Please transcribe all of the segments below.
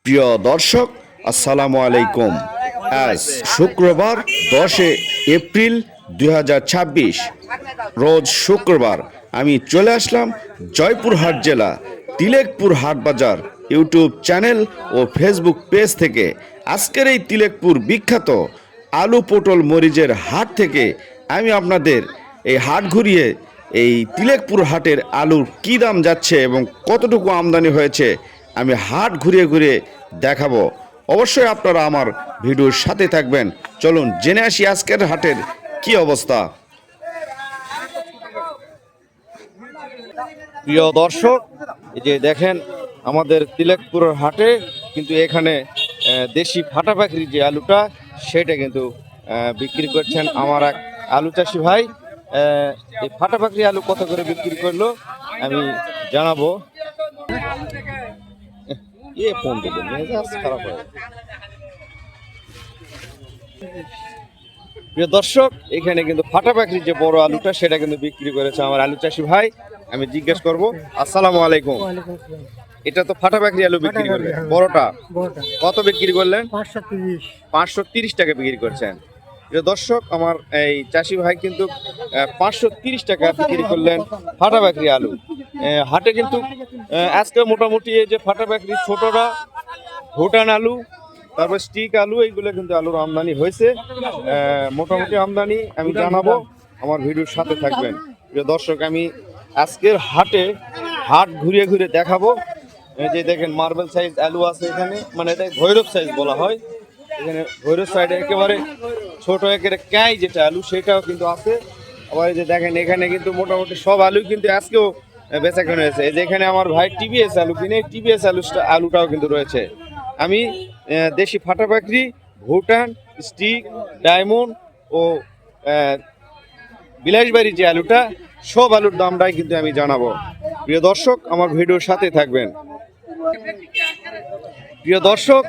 প্রিয় দর্শক, আসসালামু আলাইকুম। আজ শুক্রবার 10 এপ্রিল 2026, রোজ শুক্রবার আমি চলে আসলাম জয়পুরহাট জেলা তিলেকপুর হাট বাজার ইউটিউব চ্যানেল ও ফেসবুক পেজ থেকে। আজকের এই তিলেকপুর বিখ্যাত আলু পটল মরিচের হাট থেকে আমি আপনাদের এই হাট ঘুরিয়ে এই তিলেকপুর হাটের আলুর কী দাম যাচ্ছে এবং কতটুকু আমদানি হয়েছে আমি হাট ঘুরিয়ে ঘুরিয়ে দেখাবো। অবশ্যই আপনারা আমার ভিডিওর সাথে থাকবেন। চলুন জেনে আসি আজকের হাটের কি অবস্থা। প্রিয় দর্শক, এই যে দেখেন আমাদের তিলেকপুরের হাটে কিন্তু এখানে দেশি ফাটা পাখির যে আলুটা সেটা কিন্তু বিক্রি করছেন আমার এক আলু চাষি ভাই। এই ফাটা পাখি আলু কত করে বিক্রি করলো আমি জানাবো। ফোন দেবেন, মেজাজ খারাপ হয়। প্রিয় দর্শক, এখানে কিন্তু ফাটা পাখির যে বড় আলুটা সেটা কিন্তু বিক্রি করেছে আমার আলু চাষি ভাই। আমি জিজ্ঞেস করব। আসসালামু আলাইকুম। এটা তো ফাটা পাখি আলু বিক্রি করবে, বড়টা কত বিক্রি করলেন? 530 টাকা বিক্রি করছেন। প্রিয় দর্শক, আমার এই চাষি ভাই কিন্তু 530 টাকা বিক্রি করলেন ফাটা পাখি আলু। হাটে কিন্তু আজকে মোটামুটি এই যে ফাটা পাখি ছোটরা, ভুটান আলু, তারপর স্টিক আলু, এইগুলো কিন্তু আলুর আমদানি হয়েছে। মোটামুটি আমদানি আমি জানাবো, আমার ভিডিওর সাথে থাকবেন। প্রিয় দর্শক, আমি আজকের হাট ঘুরিয়ে ঘুরিয়ে দেখাবো। যে দেখেন মার্বেল সাইজ আলু আছে এখানে, মানে এটা ভৈরব সাইজ বলা হয়। এখানে ভৈরব সাইডে একেবারে ছোট একেবারে ক্যাই যেটা আলু সেটাও কিন্তু আছে। আবার এই যে দেখেন এখানে কিন্তু মোটামুটি সব আলু কিন্তু আজকেও বেচা কেনা হয়েছে। এই যে এখানে আমার ভাই টিভিএস আলু কিনে, টিভিএস আলুটাও কিন্তু রয়েছে। আমি দেশি ফাটা পাখি, ভুটান, স্টিক, ডায়মন্ড ও বিলাসবাড়ি যে আলুটা, সব আলুর দামটাই কিন্তু আমি জানাবো। প্রিয় দর্শক, আমার ভিডিওর সাথে থাকবেন। প্রিয় দর্শক,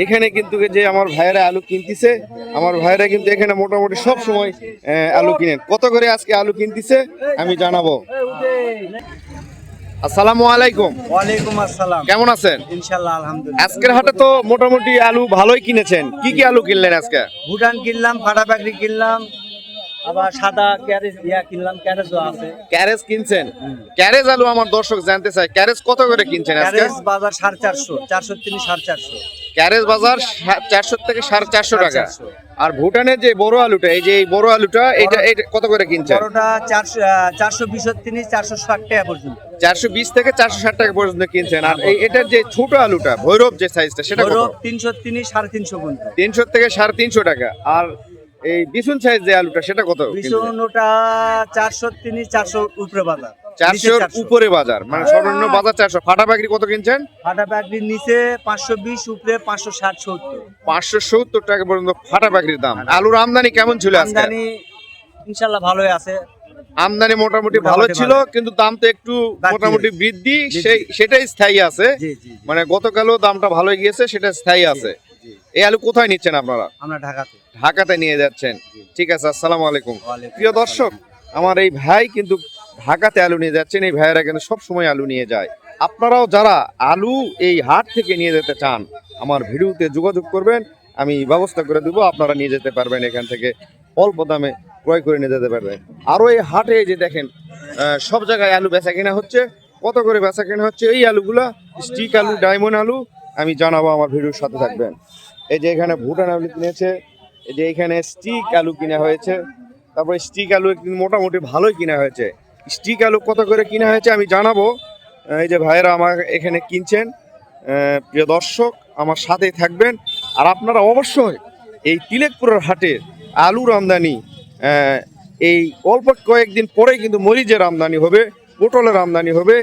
এখানে কিন্তু যে আমার ভাইয়েরা আলু কিনতেছে, আমার ভাইয়েরা কিন্তু এখানে মোটামুটি সব সময় আলু কিনেন। কত করে আজকে আলু কিনতেছে আমি জানাবো। আসসালামু আলাইকুম। ওয়ালাইকুম আসসালাম। কেমন আছেন? ইনশাআল্লাহ আলহামদুলিল্লাহ। আজকের হাটে তো মোটামুটি আলু ভালোই কিনেছেন। কি কি আলু কিনলেন আজকে? ভুটান কিনলাম, ফাটা পাখরি কিনলাম, আবার সাদা ক্যারেজ কিনলাম, ক্যারেজও আছে। ক্যারেজ কিনছেন? ক্যারেজ আলু আমার দর্শক জানতে চায়, ক্যারেজ কত করে কিনছেন আজকে? ক্যারেজ বাজার 450, 430, 450। ক্যারেজ বাজার 400 থেকে 450 টাকা। আর ভুটানের যে বড় আলুটা, এই যে এই বড় আলুটা, এটা কত করে কিনছেন? বড়টা 420 থেকে 460 টাকা পর্যন্ত। 420 থেকে 460 টাকা পর্যন্ত কিনছেন। আর এটার যে ছোট আলুটা ভৈরব যে সাইজটা সেটা কত? 330, 350 পর্যন্ত। 300 থেকে 350 টাকা। আর এই বিছুন সাইজ যে আলুটা সেটা কত? বিছুন ওটা 430, 400 উপরে বাজার। 400 উপরে বাজার, মানে সর্বনিম্ন বাজার 400। ফাটা পাখি কত কিনছেন? ফাটা পাখরির নিচে 520, উপরে 560, 70। 570 টাকা পর্যন্ত ফাটা পাখির দাম। আলুর আমদানি কেমন ছিল আজকে? আমদানি ইনশাআল্লাহ ভালোই আছে। আমদানি মোটামুটি ভালো ছিল, কিন্তু দাম তো একটু মোটামুটি বৃদ্ধি, সেটাই স্থায়ী আছে। মানে গতকালও দামটা ভালোই গিয়েছে, সেটা স্থায়ী আছে। এই আলু কোথায় নিচ্ছেন আপনারা? আমরা ঢাকাতে নিয়ে যাচ্ছেন। ঠিক আছে, আসসালামু আলাইকুম। প্রিয় দর্শক, আমার এই ভাই কিন্তু ঢাকাতে আলু নিয়ে যাচ্ছেন। এই ভাইয়েরা কিন্তু সব সময় আলু নিয়ে যায়। আপনারাও যারা আলু এই হাট থেকে নিয়ে যেতে চান, আমার ভিডিওতে যোগাযোগ করবেন, আমি ব্যবস্থা করে দেবো। আপনারা নিয়ে যেতে পারবেন, এখান থেকে অল্প দামে ক্রয় করে নিয়ে যেতে পারবেন। আরও এই হাটে যে দেখেন সব জায়গায় আলু বেচা কেনা হচ্ছে। কত করে বেচা কেনা হচ্ছে এই আলুগুলা, স্টিক আলু, ডায়মন্ড আলু, আমি জানাবো, আমার ভিডিওর সাথে থাকবেন। এই যে এখানে ভুটান আলু কিনেছে, এই যে এখানে স্টিক আলু কিনা হয়েছে, তারপরে স্টিক আলু মোটামুটি ভালোই কিনা হয়েছে। স্টিক আলু কত করে কিনা হয়েছে আমি জানাবো। এই যে ভাইয়েরা আমার এখানে কিনছেন। প্রিয় দর্শক, আমার সাথেই থাকবেন। আর আপনারা অবশ্যই এই তিলেকপুরের হাটে আলুর আমদানি এই অল্প কয়েকদিন পরেই কিন্তু মরিচের আমদানি হবে, পটলের আমদানি হবে।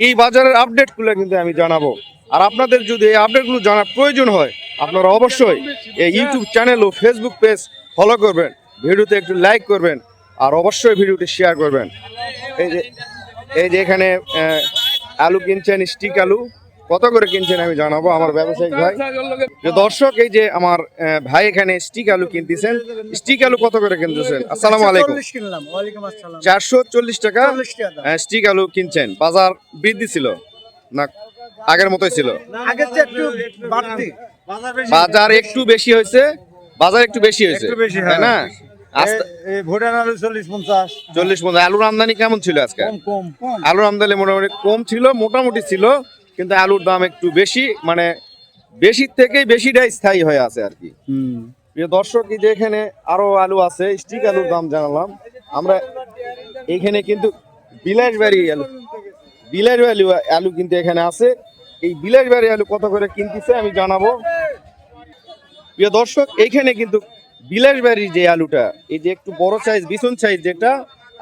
এই বাজারের আপডেটগুলো কিন্তু আমি জানাবো। আর আপনাদের যদি এই আপডেটগুলো জানার প্রয়োজন হয়, আপনারা অবশ্যই এই ইউটিউব চ্যানেল ও ফেসবুক পেজ ফলো করবেন, ভিডিওতে একটু লাইক করবেন, আর অবশ্যই ভিডিওটি শেয়ার করবেন। এই যে এখানে আলু কিনছেন, স্টিক আলু কত করে কিনছেন আমি জানাবো, আমার ব্যবসায়িক ভাই। দর্শক, এই যে আমার ভাই এখানে স্টিক আলু কিনতেছেন। স্টিক আলু কত করে কিনতেছেন? আসসালামু আলাইকুম। 440 টাকা স্টিক আলু কিনছেন। বাজার বৃদ্ধি ছিল না আগের মতোই ছিল? আগের চেয়ে একটু বাড়তি। বাজার একটু বেশি হয়েছে, বাজার একটু বেশি হয়েছে, একটু বেশি, তাই না? এই ভুটান আলু 40-50 40-50। আলুর আমদানি কেমন ছিল আজকে? কম। আলুর আমদানি মোটামুটি কম ছিল, মোটামুটি ছিল, কিন্তু আলুর দাম একটু বেশি, মানে বেশির থেকেই বেশিটাই স্থায়ী হয়ে আছে আর কি। প্রিয় দর্শক, এই যে এখানে আরো আলু আছে, স্টিক আলুর দাম জানালাম আমরা। এখানে কিন্তু বিলাসবাড়ি আলু কিন্তু এখানে আছে। এই বিলাসবাড়ি আলু কত করে কিনতেছে আমি জানাবো। প্রিয় দর্শক, এইখানে কিন্তু বিলাসবাড়ির যে আলুটা, এই যে একটু বড় সাইজ বিছুন সাইজ যেটা,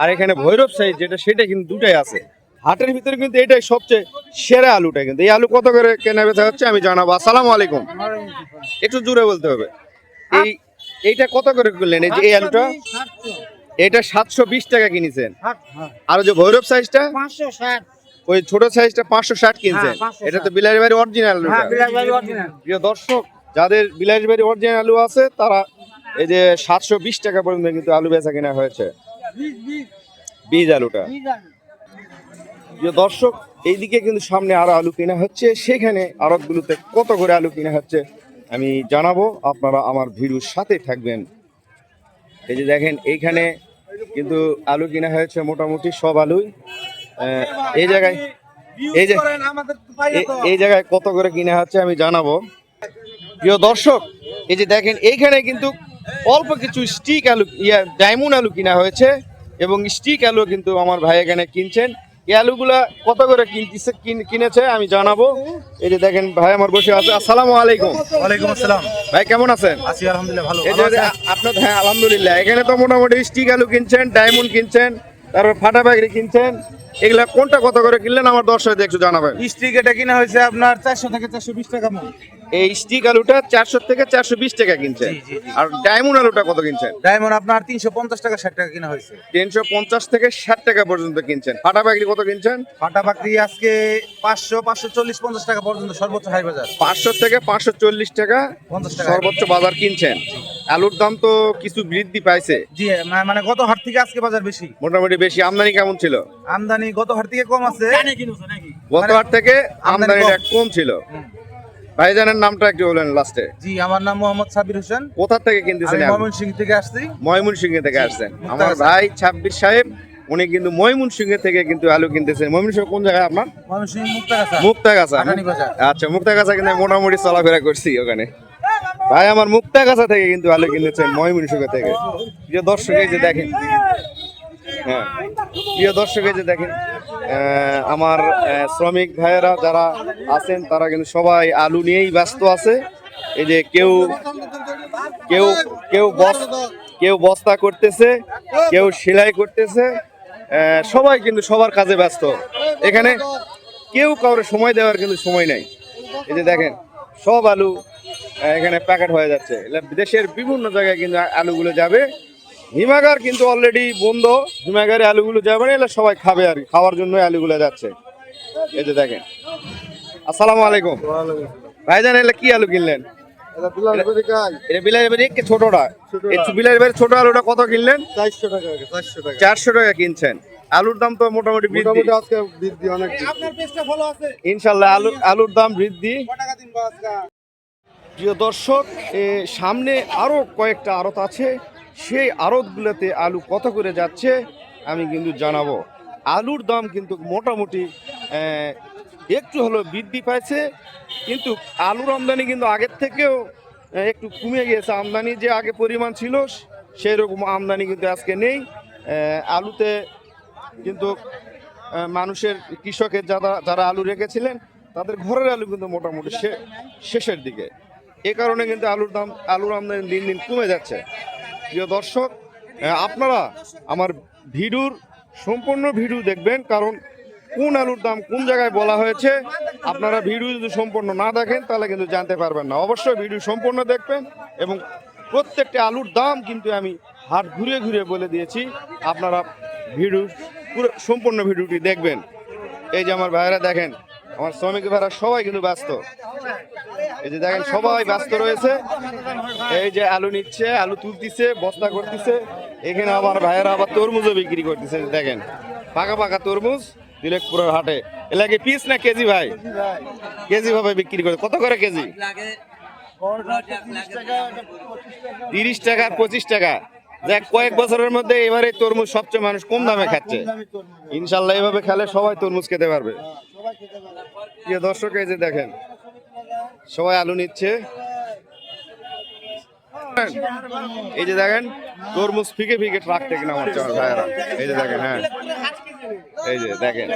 আর এখানে ভৈরব সাইজ যেটা, সেটা কিন্তু দুটাই আছে হাটের ভিতরে। কিন্তু এটাই সবচেয়ে সেরা আলুটা। কিন্তু এই আলু কত করে কেনা বেচা হচ্ছে আমি জানাবো। আসসালামু আলাইকুম। একটু জোরে বলতে হবে। এইটা কত করে কিনলেন? এই যে এই আলুটা, এটা 720 টাকা কিনেছেন। আর যে ভৈরব সাইজটা 560। ওই ছোট সাইজটা 560 কিনছেন। হ্যাঁ, 560। এটা তো বিলাসবাড়ি অরিজিনাল আলু। প্রিয় দর্শক, যাদের বিলাসবাড়ি অরিজিনাল আলু আছে তারা এই যে 720 টাকা পর্যন্ত কিন্তু আলু বেচা কেনা হয়েছে, বীজ আলুটা। প্রিয় দর্শক, এইদিকে কিন্তু সামনে আরো আলু কেনা হচ্ছে, সেখানে আড়তগুলোতে কত করে আলু কেনা হচ্ছে আমি জানাবো। আপনারা আমার ভিডিওর সাথে থাকবেন। এই যে দেখেন, এইখানে কিন্তু আলু কেনা হয়েছে মোটামুটি সব আলুই। এই জায়গায় এই জায়গায় কত করে কিনা হচ্ছে আমি জানাবো। প্রিয় দর্শক, এই যে দেখেন, এইখানে কিন্তু অল্প কিছু স্টিক আলু, ডায়মন্ড আলু কিনা হয়েছে, এবং স্টিক আলু কিন্তু আমার ভাই এখানে কিনছেন। এই আলুগুলা কত করে কিনেছে আমি জানাবো। এই যে দেখেন, ভাই আমার বসে আছে। আসসালামু আলাইকুম। ওয়ালাইকুম আসসালাম। ভাই কেমন আছেন? আছি আলহামদুলিল্লাহ, ভালো। এই যে আপনার, হ্যাঁ আলহামদুলিল্লাহ। এখানে তো মোটামুটি স্টিক আলু কিনছেন, ডায়মন্ড কিনছেন, তারপর ফাটা পাগড়ি কিনছেন। এগুলা কোনটা কত করে কিনলেন আমার দর্শকদের একটু জানাবেন। স্টিক এটা কিনা হয়েছে আপনার 400 থেকে 420 টাকা মন। এই স্টিক আলুটা 400 থেকে 420 টাকা কিনছেন। জি। আর ডায়মন্ড আলুটা কত কিনছেন? ডায়মন্ড আপনার 350 টাকা 60 টাকা কিনা হয়েছে। 350 থেকে 60 টাকা পর্যন্ত কিনছেন। ফাটা পাগড়ি কত কিনছেন? ফাটা বাকরি আজকে 500, 540, 50 টাকা পর্যন্ত সর্বোচ্চ হাই বাজার। 500 থেকে 540 টাকা 50 টাকা সর্বোচ্চ বাজার কিনছেন। আলুর দাম তো কিছু বৃদ্ধি পাইছে, জি, মানে গত হাট থেকে আজকে বাজার বেশি, মোটামুটি বেশি। আমদানি কেমন ছিল? আমদানি গত হাট থেকে কম আছে। গত হাট থেকে আমদানিটা কম ছিল। ভাইজানের নামটা একটু বলেন লাস্টে। জি, আমার নাম মোহাম্মদ সাবির হোসেন। কোথা থেকে কিনতেছেন? আমি ময়মনসিংহ থেকে আসছি। ময়মনসিংহ থেকে আসছেন। মুক্তাগাছা। আমার ভাই ছাব্বির সাহেব, উনি কিন্তু ময়মনসিংহ থেকে কিন্তু আলু কিনতেছেন। ময়মনসিংহ কোন জায়গায় আপনার? ময়মনসিংহ মুক্তাগাছা। মুক্তাগাছা। আটানি বাজার। আচ্ছা, মুক্তাগাছা কিন্তু আমি মোটামুটি চলাফেরা করছি ওখানে। ভাই আমার মুক্তাগাছা থেকে কিন্তু আলু কিনেছেন, ময়মনসিংহ থেকে। প্রিয় দর্শক, এই যে দেখেন, হ্যাঁ প্রিয় দর্শক, এই যে দেখেন, আমার শ্রমিক ভাইয়েরা যারা আছেন তারা কিন্তু সবাই আলু নিয়েই ব্যস্ত আছে। এই যে কেউ কেউ কেউ কেউ বস্তা করতেছে, কেউ সেলাই করতেছে, সবাই কিন্তু সবার কাজে ব্যস্ত। এখানে কেউ কাউরে সময় দেওয়ার কিন্তু সময় নাই। এই যে দেখেন, সব আলু এখানে প্যাকেট হয়ে যাচ্ছে। দেশের বিভিন্ন জায়গায় কিন্তু আলুগুলো যাবে। হিমাগার কিন্তু অলরেডি বন্ধ, হিমাগারে আলুগুলো যাবে না, এলে সবাই খাবে আর কি, খাওয়ার জন্য আলুগুলো যাচ্ছে। এই যে দেখেন। আসসালামু আলাইকুম। ভাইজান, এলে কি আলু কিনলেন? এটা বিলাসবাড়ি ছোটটা। বিলাসবাড়ি ছোট আলুটা কত কিনলেন? 400 টাকা। 400 টাকা কিনছেন। আলুর দাম তো মোটামুটি বৃদ্ধি, আজকে বৃদ্ধি অনেক। আপনার পেজটা ফলো আছে ইনশাআল্লাহ। আলুর দাম বৃদ্ধি। কত টাকা দিন আজকে? প্রিয় দর্শক, সামনে আরো কয়েকটা আড়ত আছে, সেই আড়তগুলোতে আলু কত করে যাচ্ছে আমি কিন্তু জানাবো। আলুর দাম কিন্তু মোটামুটি একটু হলো বৃদ্ধি পাইছে, কিন্তু আলুর আমদানি কিন্তু আগের থেকেও একটু কমে গিয়েছে। আমদানি যে আগে পরিমাণ ছিল সেই রকম আমদানি কিন্তু আজকে নেই। আলুতে কিন্তু মানুষের, কৃষকের যারা আলু রেখেছিলেন তাদের ঘরের আলু কিন্তু মোটামুটি শেষের দিকে। এ কারণে কিন্তু আলুর আমদানি দিন দিন কমে যাচ্ছে। প্রিয় দর্শক, আপনারা আমার ভিডিওর সম্পূর্ণ ভিডিও দেখবেন, কারণ কোন আলুর দাম কোন জায়গায় বলা হয়েছে আপনারা ভিডিও যদি সম্পূর্ণ না দেখেন তাহলে কিন্তু জানতে পারবেন না। অবশ্যই ভিডিও সম্পূর্ণ দেখবেন, এবং প্রত্যেকটা আলুর দাম কিন্তু আমি হাট ঘুরে ঘুরে বলে দিয়েছি। আপনারা ভিডিও পুরো সম্পূর্ণ ভিডিওটি দেখবেন। এই যে আমার ভাইয়েরা দেখেন, আমার শ্রমিক ভাইরা সবাই কিন্তু ব্যস্ত। এই যে দেখেন, সবাই ব্যস্ত রয়েছে। এই যে আলু নিচ্ছে, আলু তুলতেছে, বস্তা করতেছে। এখানে আমার ভাইয়েরা আবার তরমুজও বিক্রি করতেছে। দেখেন, পাকা পাকা তরমুজ দিলেকপুরের হাটে। এলাকে পিস না কেজি ভাই? কেজি ভাবে বিক্রি করে। কত করে কেজি? 30 টাকা আর 25 টাকা। দেখ কয়েক বছরের মধ্যে এবারে তরমুজ সবচেয়ে মানুষ কম দামে খাচ্ছে। ইনশাল্লাহ এইভাবে খেলে সবাই তরমুজ খেতে পারবে। প্রিয় দর্শক এই যে দেখেন সবাই আলু নিচ্ছে। এই যে দেখেন তরমুজ ফিকে ফিকে ট্রাক থেকে নামাচ্ছে আমার ভাইয়েরা। এই যে দেখেন, হ্যাঁ এই যে দেখেন